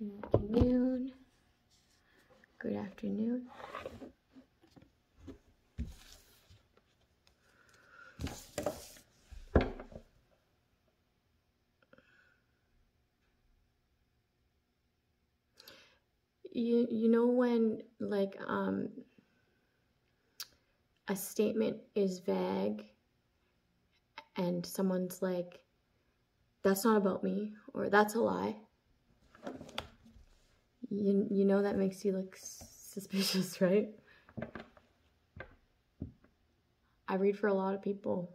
Good afternoon. Good afternoon. You know when like a statement is vague and someone's like, that's not about me, or that's a lie. You know that makes you look suspicious, right? I read for a lot of people.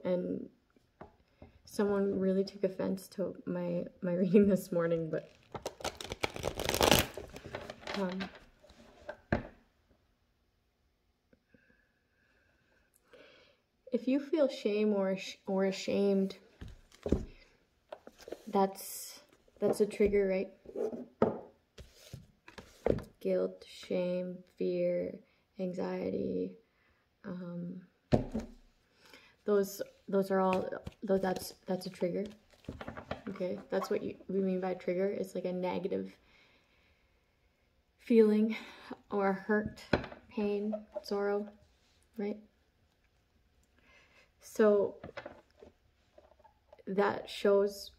And someone really took offense to my reading this morning, but if you feel shame or ashamed, that's a trigger, right? Guilt, shame, fear, anxiety, those are all, that's a trigger. Okay, that's what we mean by trigger. It's like a negative feeling or hurt, pain, sorrow, right? So that shows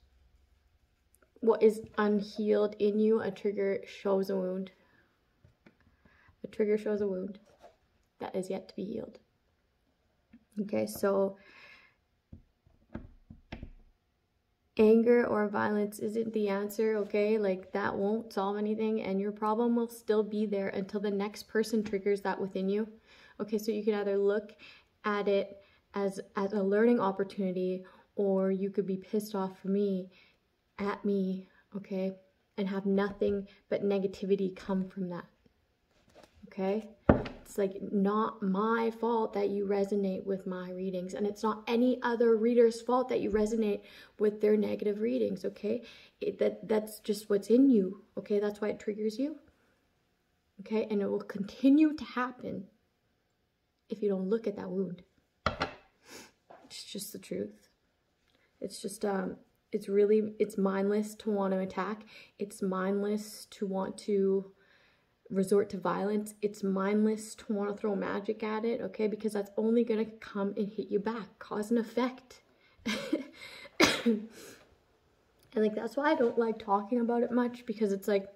what is unhealed in you. A trigger shows a wound. A trigger shows a wound that is yet to be healed. Okay, so anger or violence isn't the answer, okay? Like, that won't solve anything, and your problem will still be there until the next person triggers that within you. Okay, so you can either look at it as a learning opportunity, or you could be pissed off at me, okay? And have nothing but negativity come from that, okay? It's like not my fault that you resonate with my readings, and it's not any other reader's fault that you resonate with their negative readings, okay? That's just what's in you, okay? That's why it triggers you, okay? And it will continue to happen if you don't look at that wound. It's just the truth. It's just, it's mindless to want to attack. It's mindless to want to resort to violence. It's mindless to want to throw magic at it, okay? Because that's only going to come and hit you back, cause and effect. And like, that's why I don't like talking about it much, because it's like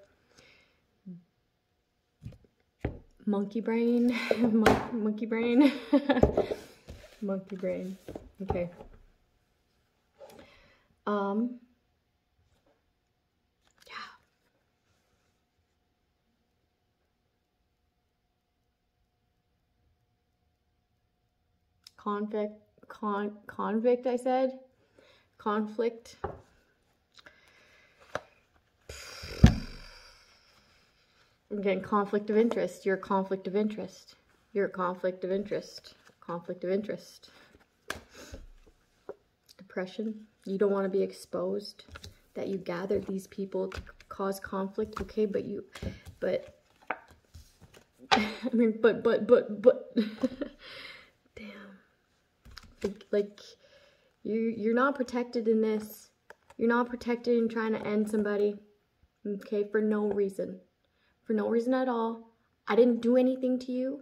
monkey brain, monkey brain, monkey brain. Okay. Convict, I said. Conflict. Again, conflict of interest. You're a conflict of interest. You're a conflict of interest. Conflict of interest. Depression. You don't want to be exposed that you gathered these people to cause conflict, okay? But I mean, but damn. Like you're not protected in this. You're not protected in trying to end somebody, okay, for no reason. For no reason at all. I didn't do anything to you,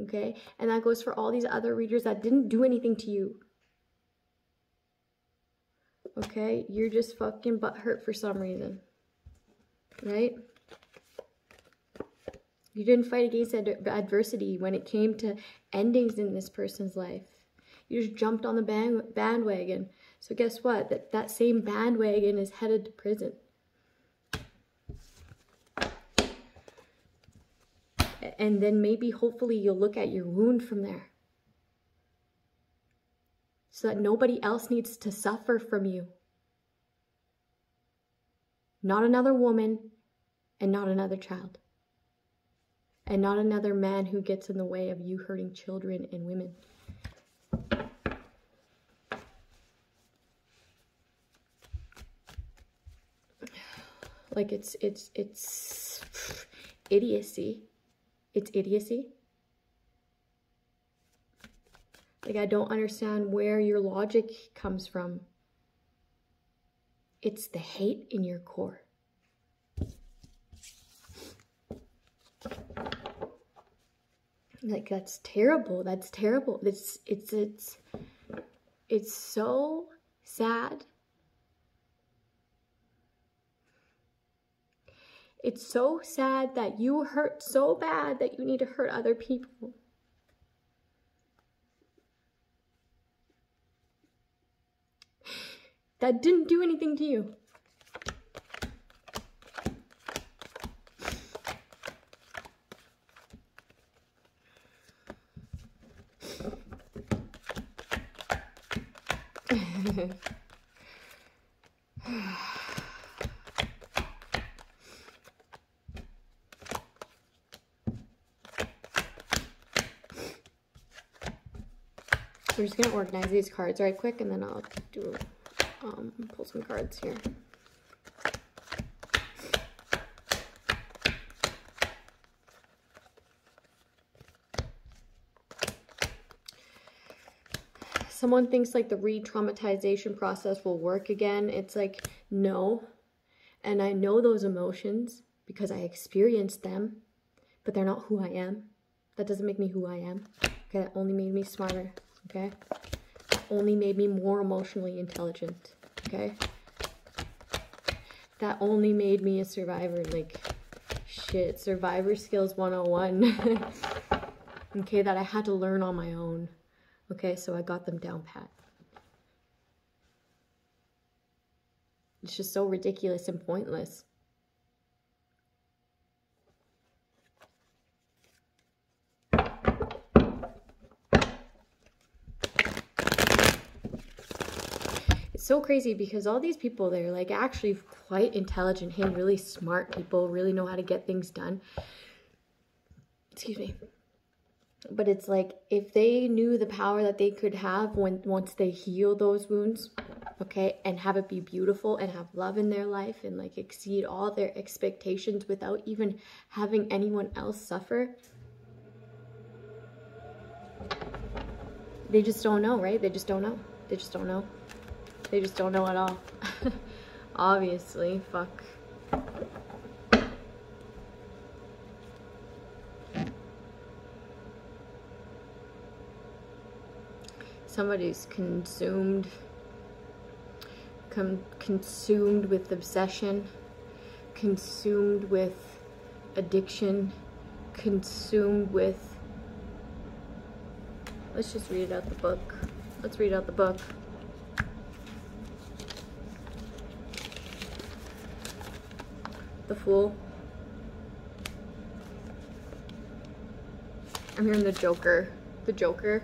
okay? And that goes for all these other readers that didn't do anything to you. Okay? You're just fucking butthurt for some reason, right? You didn't fight against adversity when it came to endings in this person's life. You just jumped on the bandwagon. So guess what? That same bandwagon is headed to prison. And then maybe, hopefully, you'll look at your wound from there. So that nobody else needs to suffer from you. Not another woman, and not another child. And not another man who gets in the way of you hurting children and women. Like, it's idiocy. It's idiocy. Like, I don't understand where your logic comes from. It's the hate in your core. Like, that's terrible. That's terrible. It's so sad. It's so sad that you hurt so bad that you need to hurt other people. That didn't do anything to you. We're just gonna organize these cards right quick, and then I'll do pull some cards here. Someone thinks like the re-traumatization process will work again. It's like, no. And I know those emotions because I experienced them, but they're not who I am. That doesn't make me who I am. Okay, that only made me smarter. Okay, that only made me more emotionally intelligent. Okay, that only made me a survivor. Like, shit, survivor skills 101. Okay, that I had to learn on my own. Okay, so I got them down pat. It's just so ridiculous and pointless. It's so crazy because all these people, they're like actually quite intelligent, hey, really smart people, really know how to get things done. Excuse me. But it's like, if they knew the power that they could have once they heal those wounds, okay, and have it be beautiful and have love in their life and like exceed all their expectations without even having anyone else suffer, they just don't know, right? They just don't know. They just don't know. They just don't know at all. Obviously, fuck. Somebody's consumed with obsession, consumed with addiction, consumed with... Let's just read out the book. Let's read out the book. The Fool. I'm hearing the Joker. The Joker.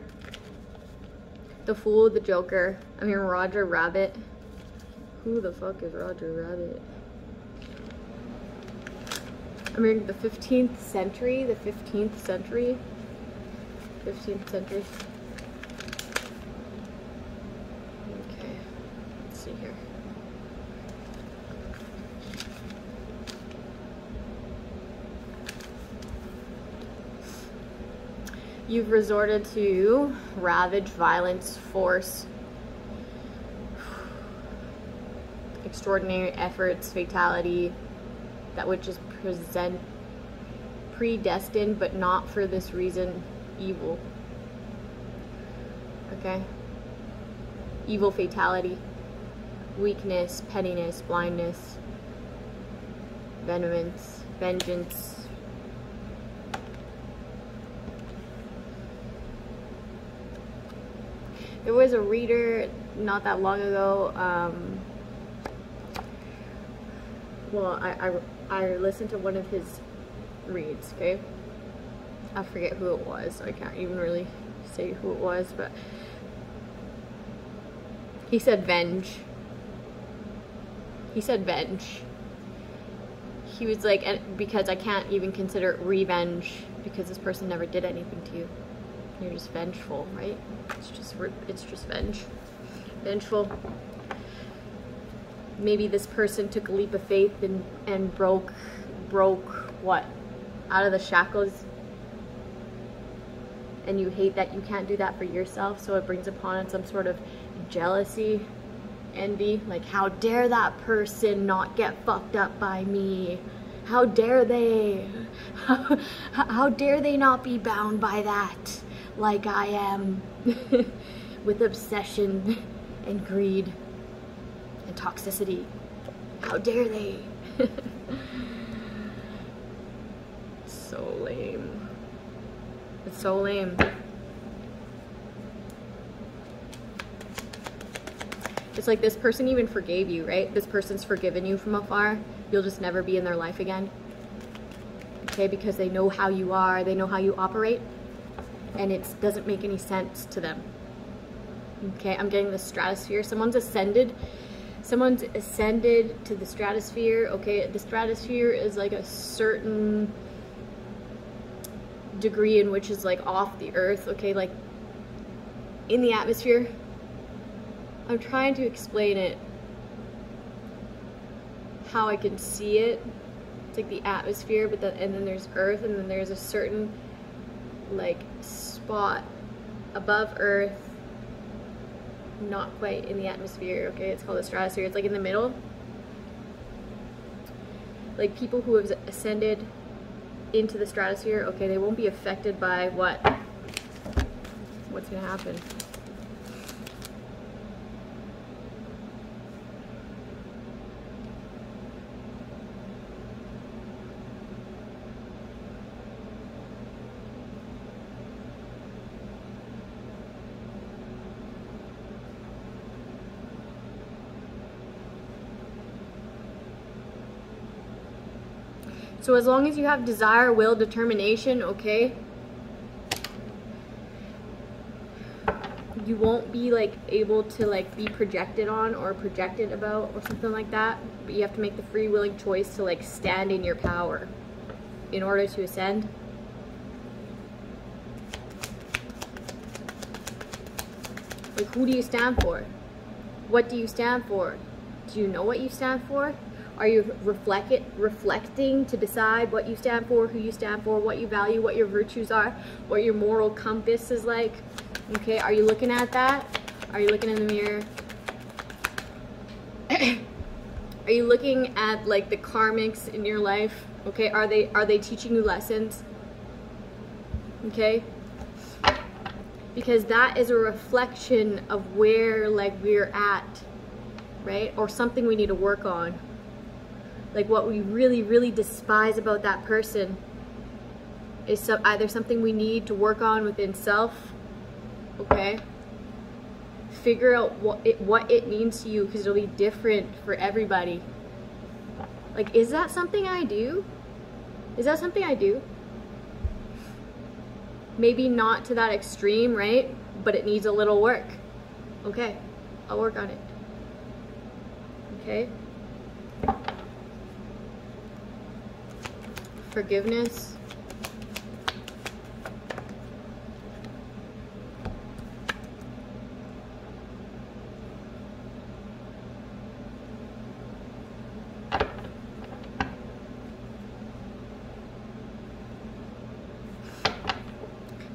The Fool, the Joker. I'm hearing Roger Rabbit. Who the fuck is Roger Rabbit? I'm hearing the 15th century. The 15th century. 15th century. Okay. Let's see here. You've resorted to ravage, violence, force, extraordinary efforts, fatality, that which is predestined, but not for this reason, evil. Okay? Evil, fatality, weakness, pettiness, blindness, venomance, vengeance. There was a reader not that long ago, well, I listened to one of his reads, okay? I forget who it was, so I can't even really say who it was, but he said venge. He said venge. He was like, because I can't even consider it revenge because this person never did anything to you. You're just vengeful, right? It's just vengeful. Maybe this person took a leap of faith and broke what? Out of the shackles. And you hate that you can't do that for yourself, so it brings upon it some sort of jealousy, envy, like how dare that person not get fucked up by me? How dare they? How dare they not be bound by that like I am? With obsession and greed and toxicity. How dare they? So lame. It's so lame. It's like this person even forgave you, right? This person's forgiven you from afar. You'll just never be in their life again. Okay, because they know how you are, they know how you operate, and it doesn't make any sense to them. Okay, I'm getting the stratosphere. Someone's ascended to the stratosphere. Okay, the stratosphere is like a certain degree in which is like off the earth. Okay, like in the atmosphere. I'm trying to explain it how I can see it. It's like the atmosphere, but and then there's earth, and then there's a certain like spot above earth, not quite in the atmosphere. Okay, it's called the stratosphere. It's like in the middle. Like people who have ascended into the stratosphere, okay, they won't be affected by what's gonna happen. So as long as you have desire, will, determination, okay, you won't be like able to like be projected on or projected about or something like that. But you have to make the free willing choice to like stand in your power in order to ascend. Like, who do you stand for? What do you stand for? Do you know what you stand for? Are you reflecting to decide what you stand for, who you stand for, what you value, what your virtues are, what your moral compass is like? Okay, are you looking at that? Are you looking in the mirror? Are you looking at like the karmics in your life? Okay, are they teaching you lessons? Okay? Because that is a reflection of where like we're at, right? Or something we need to work on. Like what we really, really despise about that person is either something we need to work on within self, okay? Figure out what it means to you, because it'll be different for everybody. Like, is that something I do? Is that something I do? Maybe not to that extreme, right? But it needs a little work. Okay, I'll work on it. Okay? Forgiveness.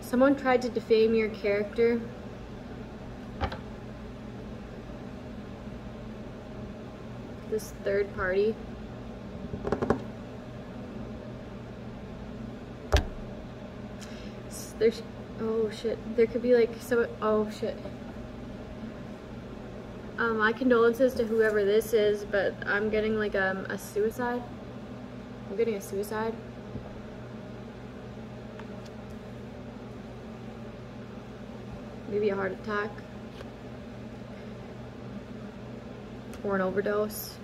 Someone tried to defame your character. This third party. There's, oh shit, there could be like so, oh shit. My condolences to whoever this is, but I'm getting like a suicide. I'm getting a suicide. Maybe a heart attack. Or an overdose.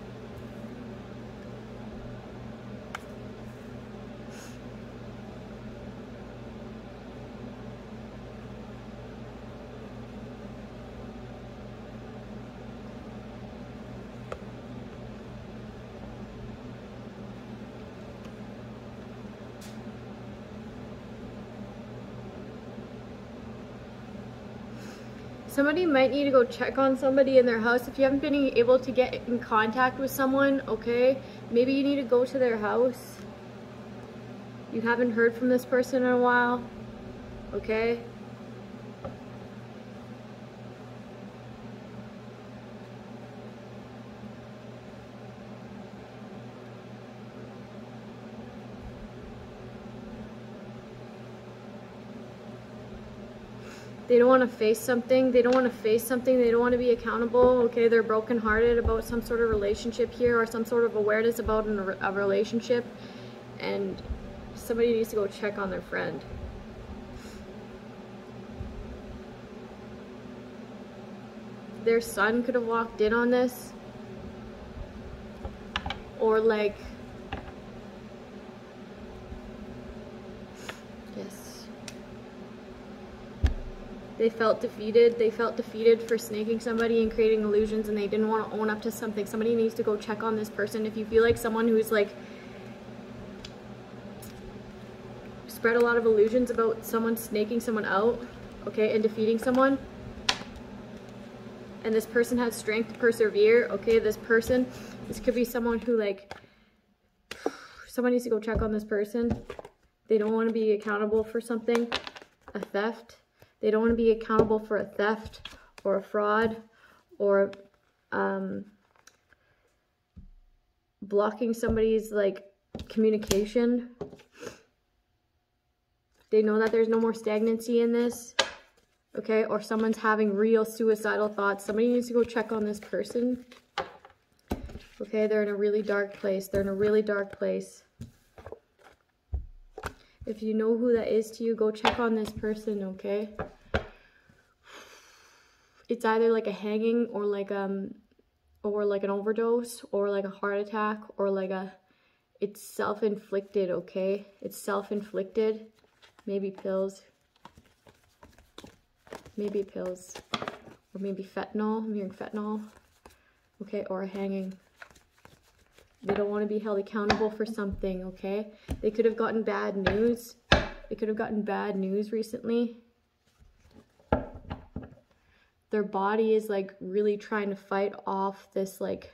Somebody might need to go check on somebody in their house. If you haven't been able to get in contact with someone, okay, maybe you need to go to their house. You haven't heard from this person in a while, okay? They don't want to face something. They don't want to face something. They don't want to be accountable. Okay, they're brokenhearted about some sort of relationship here, or some sort of awareness about a relationship, and somebody needs to go check on their friend. Their son could have walked in on this, or like, yes, they felt defeated. They felt defeated for snaking somebody and creating illusions, and they didn't want to own up to something. Somebody needs to go check on this person. If you feel like someone who's like spread a lot of illusions about someone snaking someone out, okay, and defeating someone, and this person has strength to persevere, okay, this could be someone who, like, someone needs to go check on this person. They don't want to be accountable for something, a theft. They don't want to be accountable for a theft or a fraud or blocking somebody's, like, communication. They know that there's no more stagnancy in this. Okay, or someone's having real suicidal thoughts. Somebody needs to go check on this person. Okay, they're in a really dark place. They're in a really dark place. If you know who that is to you, go check on this person, okay? It's either like a hanging or like an overdose or like a heart attack or like it's self-inflicted, okay? It's self-inflicted. Maybe pills. Maybe pills, or maybe fentanyl. I'm hearing fentanyl, okay, or a hanging. They don't want to be held accountable for something, okay? They could have gotten bad news. They could have gotten bad news recently. Their body is like really trying to fight off this, like,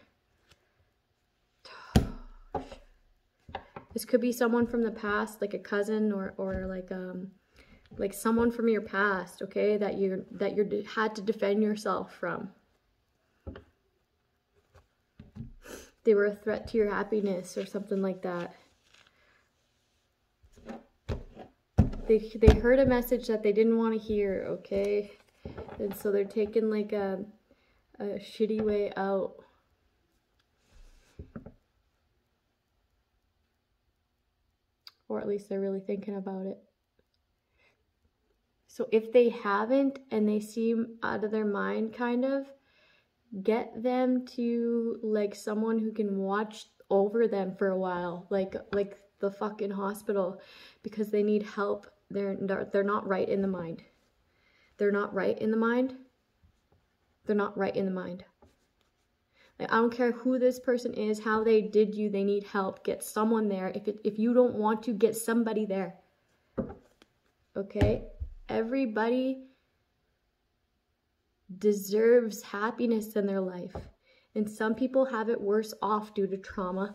this could be someone from the past, like a cousin or like someone from your past, okay, that you had to defend yourself from. They were a threat to your happiness or something like that. They heard a message that they didn't want to hear, okay? And so they're taking like a shitty way out. Or at least they're really thinking about it. So if they haven't and they seem out of their mind, kind of, get them to like someone who can watch over them for a while, like the fucking hospital, because they need help. They're not right in the mind. They're not right in the mind. They're not right in the mind. Like, I don't care who this person is, how they did you, they need help. Get someone there. If you don't want to, get somebody there. Okay? Everybody deserves happiness in their life. And some people have it worse off due to trauma,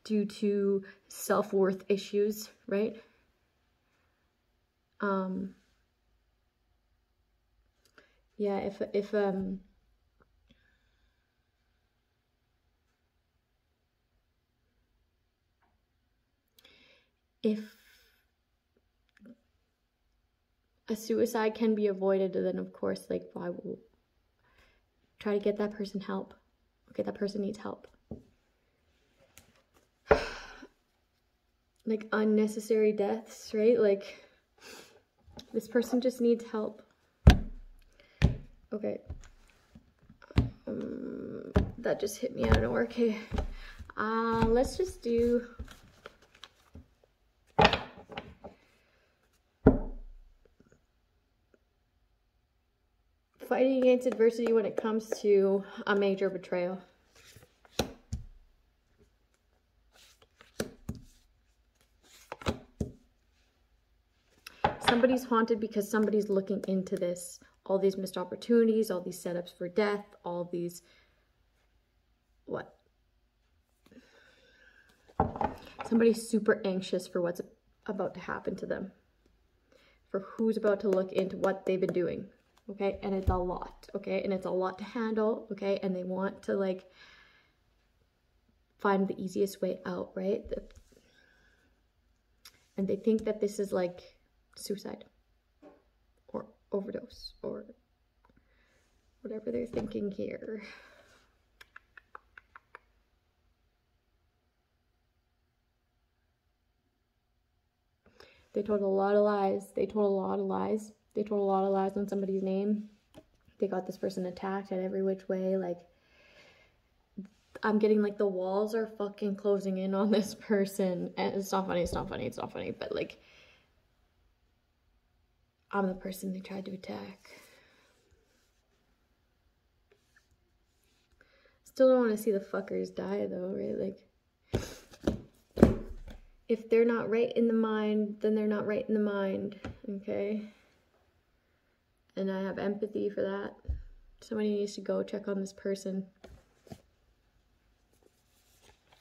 due to self-worth issues, right? Yeah, if a suicide can be avoided, then of course, like, I will try to get that person help. Okay, that person needs help. Like unnecessary deaths, right? Like, this person just needs help. Okay. That just hit me out of nowhere. Okay. Let's just do... fighting against adversity when it comes to a major betrayal. Somebody's haunted because somebody's looking into this. All these missed opportunities, all these setups for death, all these... what? Somebody's super anxious for what's about to happen to them. For who's about to look into what they've been doing. Okay, and it's a lot, okay, and it's a lot to handle, okay, and they want to, like, find the easiest way out, right? And they think that this is, like, suicide, or overdose or whatever they're thinking here. They told a lot of lies. They told a lot of lies. They told a lot of lies on somebody's name. They got this person attacked at every which way. Like, I'm getting like the walls are fucking closing in on this person. And it's not funny, it's not funny, it's not funny. But like, I'm the person they tried to attack. Still don't want to see the fuckers die though, right? Like, if they're not right in the mind, then they're not right in the mind, okay? And I have empathy for that. Somebody needs to go check on this person.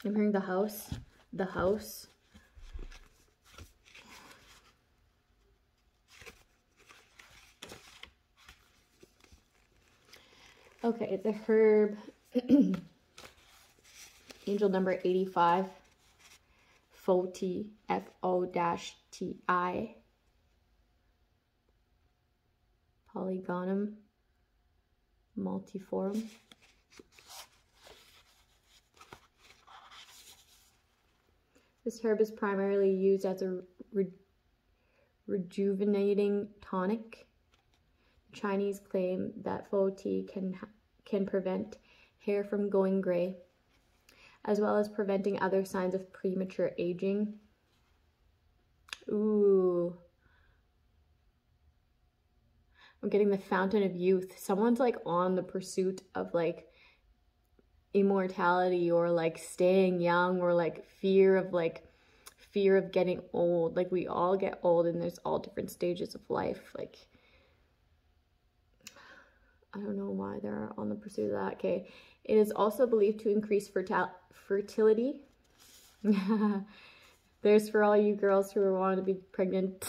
I'm hearing the house. The house. Okay, the herb. Angel number 85. Foti, F-O-T-I. Polygonum multiforum. This herb is primarily used as a rejuvenating tonic. The Chinese claim that Foti can prevent hair from going gray, as well as preventing other signs of premature aging. Ooh. I'm getting the fountain of youth. Someone's like on the pursuit of like immortality or like staying young or like fear of getting old. Like, we all get old and there's all different stages of life. Like, I don't know why they're on the pursuit of that. Okay. It is also believed to increase fertility. There's for all you girls who are wanting to be pregnant.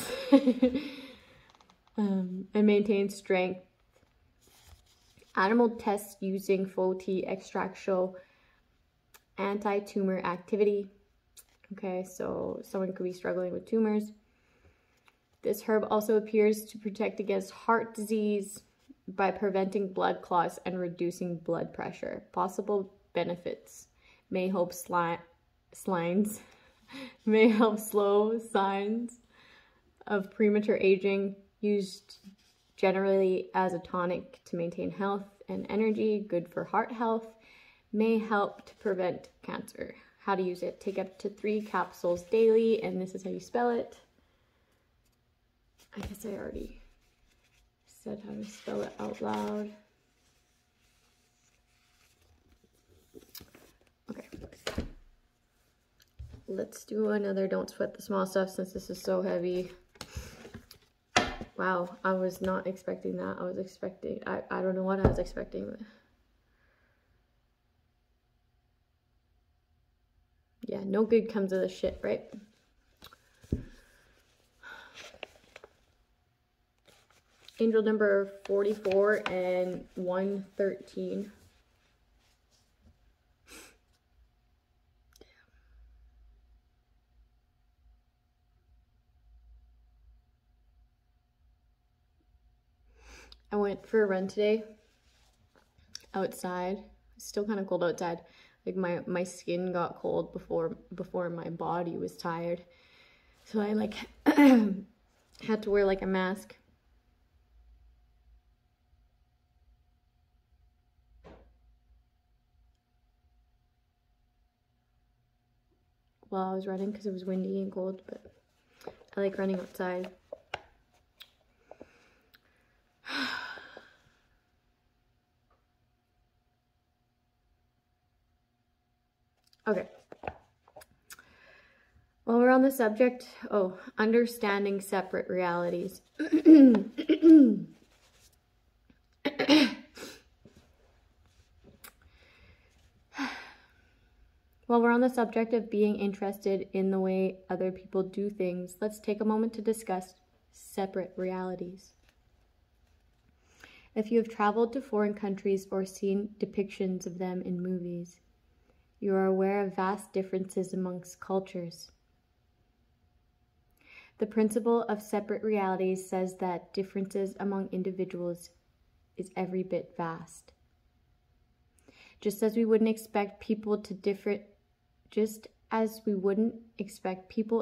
And maintain strength. Animal tests using Foti extract show anti-tumor activity. Okay, so someone could be struggling with tumors. This herb also appears to protect against heart disease by preventing blood clots and reducing blood pressure. Possible benefits: may help may help slow signs of premature aging. Used generally as a tonic to maintain health and energy. Good for heart health. May help to prevent cancer. How to use it: take up to 3 capsules daily, and this is how you spell it. I guess I already said how to spell it out loud. Okay. Let's do another don't sweat the small stuff since this is so heavy. Wow, I was not expecting that. I was expecting, I don't know what I was expecting. But yeah, no good comes of this shit, right? Angel number 44 and 113. I went for a run today outside. It's still kind of cold outside. Like my skin got cold before my body was tired. So I like had to wear like a mask. While I was running because it was windy and cold, but I like running outside. Okay. While we're on the subject, understanding separate realities. While we're on the subject of being interested in the way other people do things, let's take a moment to discuss separate realities. If you have traveled to foreign countries or seen depictions of them in movies, you are aware of vast differences amongst cultures. The principle of separate realities says that differences among individuals is every bit vast. Just as we wouldn't expect people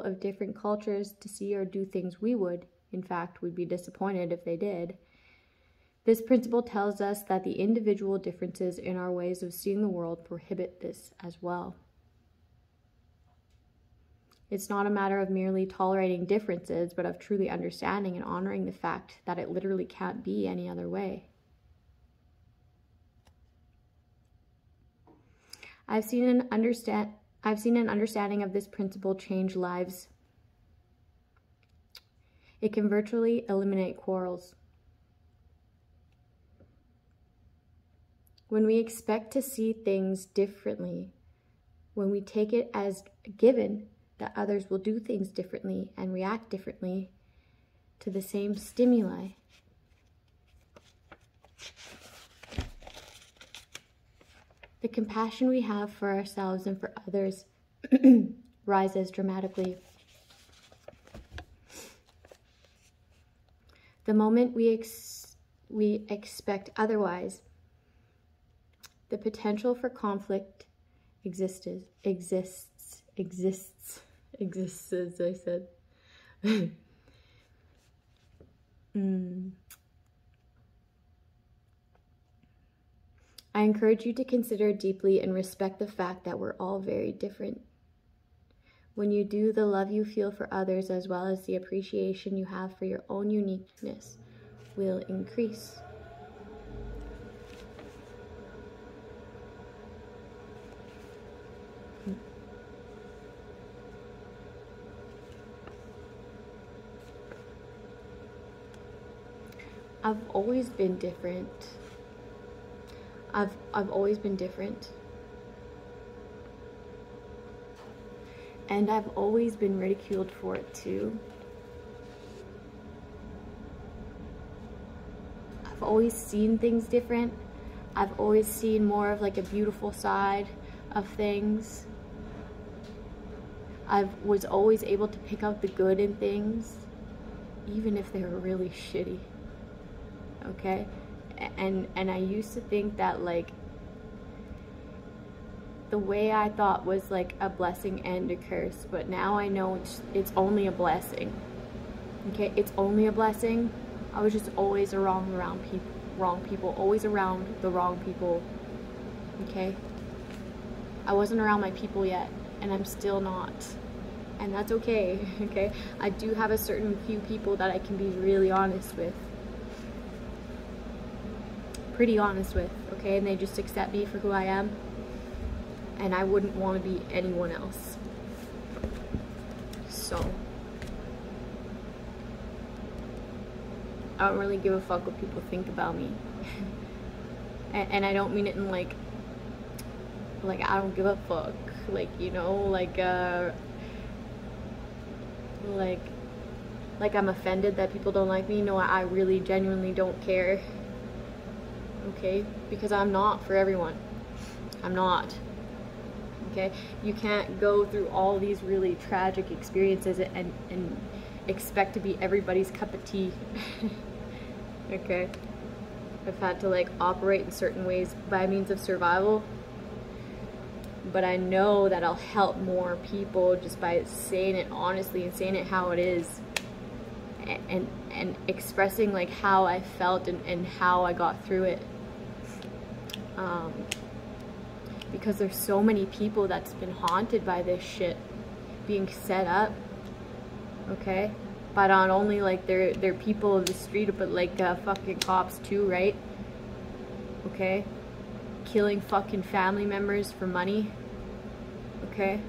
of different cultures to see or do things we would, in fact, we'd be disappointed if they did. This principle tells us that the individual differences in our ways of seeing the world prohibit this as well. It's not a matter of merely tolerating differences, but of truly understanding and honoring the fact that it literally can't be any other way. I've seen an understanding of this principle change lives. It can virtually eliminate quarrels. When we expect to see things differently, when we take it as a given that others will do things differently and react differently to the same stimuli, the compassion we have for ourselves and for others rises dramatically. The moment we expect otherwise, the potential for conflict exists, as I said. I encourage you to consider deeply and respect the fact that we're all very different. When you do, the love you feel for others as well as the appreciation you have for your own uniqueness will increase. I've always been different. I've always been different. And I've always been ridiculed for it too. I've always seen things different. I've always seen more of like a beautiful side of things. I was always able to pick out the good in things, even if they were really shitty. Okay? And I used to think that like the way I thought was like a blessing and a curse, but now I know it's only a blessing. Okay, it's only a blessing. I was just always wrong people, always around the wrong people. Okay, I wasn't around my people yet, and I'm still not, and that's okay. Okay, I do have a certain few people that I can be really honest with, pretty honest with. Okay, and they just accept me for who I am. And I wouldn't want to be anyone else. So I don't really give a fuck what people think about me. and I don't mean it in like I don't give a fuck. Like, you know, like I'm offended that people don't like me. No, I really genuinely don't care. Okay? Because I'm not for everyone. I'm not. Okay, you can't go through all these really tragic experiences and expect to be everybody's cup of tea. Okay, I've had to like operate in certain ways by means of survival, but I know that I'll help more people just by saying it honestly and saying it how it is, and expressing like how I felt and how I got through it. Because there's so many people that's been haunted by this shit being set up, okay? But not only like they're people of the street, but like fucking cops too, right? Okay? Killing fucking family members for money, okay?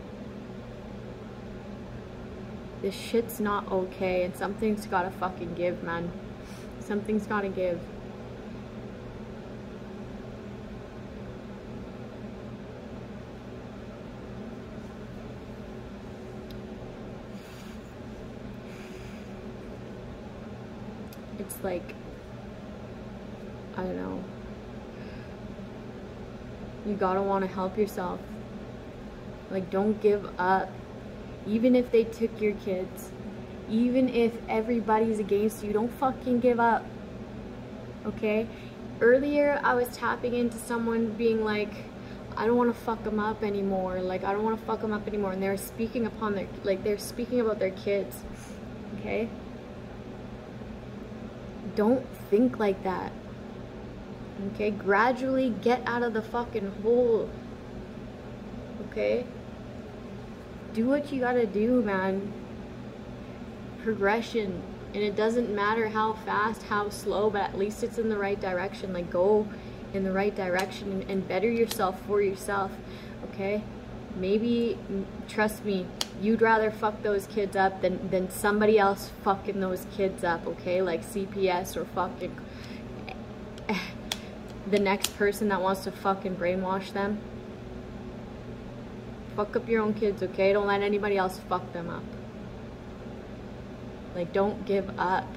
This shit's not okay, and something's gotta fucking give, man. Something's gotta give. It's like, I don't know, you gotta want to help yourself. Like, don't give up. Even if they took your kids, Even if everybody's against you, don't fucking give up. Okay? Earlier, I was tapping into someone being like, I don't want to fuck them up anymore. Like, I don't want to fuck them up anymore. And they're speaking upon their, like, they're speaking about their kids. Okay? Don't think like that. Okay? Gradually get out of the fucking hole. Okay? Do what you gotta do, man. Progression. And it doesn't matter how fast, how slow, but at least it's in the right direction. Like, go in the right direction and better yourself for yourself. Okay? Maybe, trust me, you'd rather fuck those kids up than somebody else fucking those kids up, okay? Like CPS or fucking the next person that wants to fucking brainwash them. Fuck up your own kids, okay? Don't let anybody else fuck them up. Like, don't give up.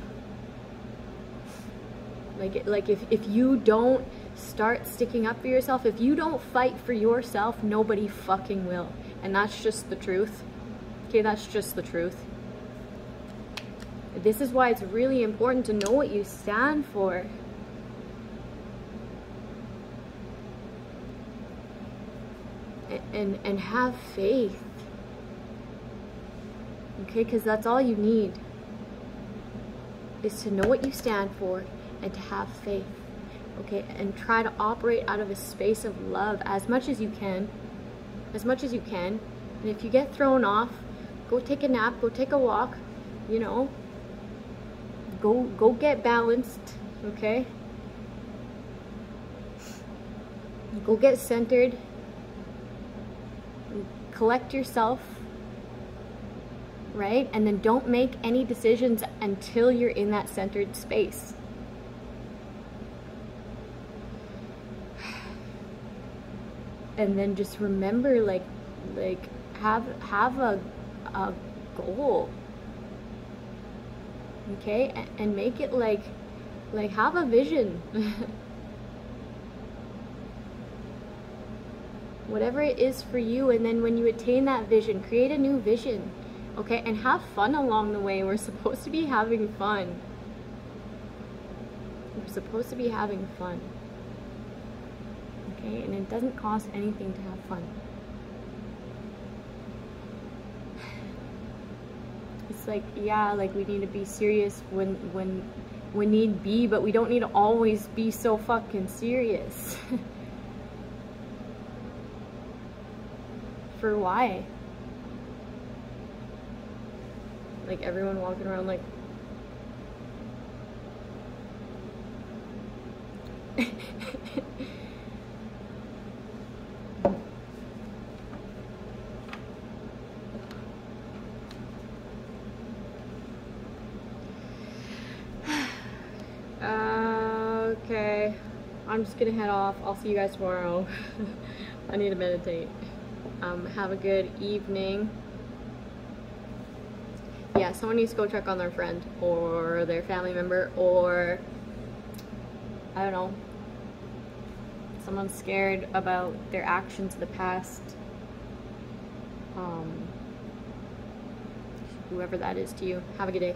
Like if you don't start sticking up for yourself, if you don't fight for yourself, nobody fucking will. And that's just the truth. Okay, that's just the truth. This is why it's really important to know what you stand for. And have faith. Okay, because that's all you need. Is to know what you stand for and to have faith. Okay, and try to operate out of a space of love as much as you can. As much as you can. And if you get thrown off, go take a nap, go take a walk, you know. Go get balanced, okay? Go get centered. Collect yourself, right? And then don't make any decisions until you're in that centered space. And then just remember, like have a goal, okay? And make it like have a vision. Whatever it is for you, and then when you attain that vision, create a new vision, okay? And have fun along the way. We're supposed to be having fun. We're supposed to be having fun. Okay, and it doesn't cost anything to have fun. It's like, yeah, like we need to be serious when need be, but we don't need to always be so fucking serious. For why? Like everyone walking around like okay, I'm just gonna head off. I'll see you guys tomorrow. I need to meditate. Have a good evening. Yeah, someone needs to go check on their friend or their family member, or I don't know, someone's scared about their actions in the past. Whoever that is to you. Have a good day.